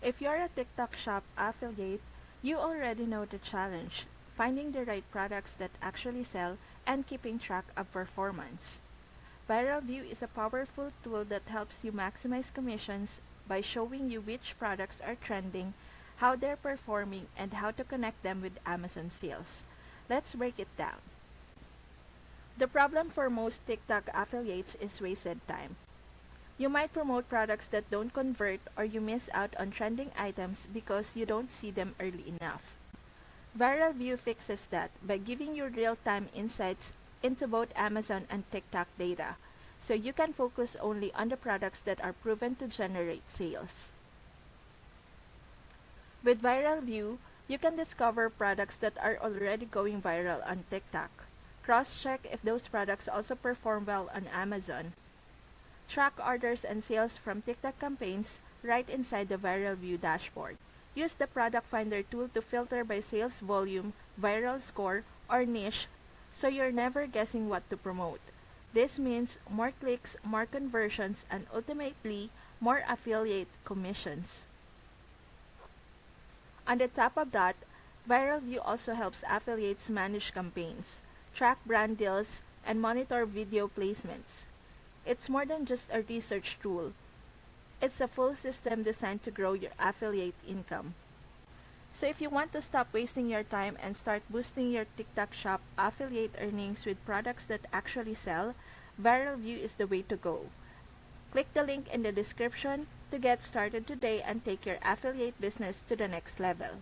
If you're a TikTok shop affiliate, you already know the challenge, finding the right products that actually sell and keeping track of performance. Viral Vue is a powerful tool that helps you maximize commissions by showing you which products are trending, how they're performing, and how to connect them with Amazon sales. Let's break it down. The problem for most TikTok affiliates is wasted time. You might promote products that don't convert, or you miss out on trending items because you don't see them early enough. Viral View fixes that by giving you real-time insights into both Amazon and TikTok data, so you can focus only on the products that are proven to generate sales. With Viral View, you can discover products that are already going viral on TikTok. Cross-check if those products also perform well on Amazon. Track orders and sales from TikTok campaigns right inside the Viral View dashboard. Use the Product Finder tool to filter by sales volume, viral score, or niche so you're never guessing what to promote. This means more clicks, more conversions, and ultimately more affiliate commissions. On the top of that, Viral View also helps affiliates manage campaigns, track brand deals, and monitor video placements. It's more than just a research tool. It's a full system designed to grow your affiliate income. So if you want to stop wasting your time and start boosting your TikTok shop affiliate earnings with products that actually sell, Viral View is the way to go. Click the link in the description to get started today and take your affiliate business to the next level.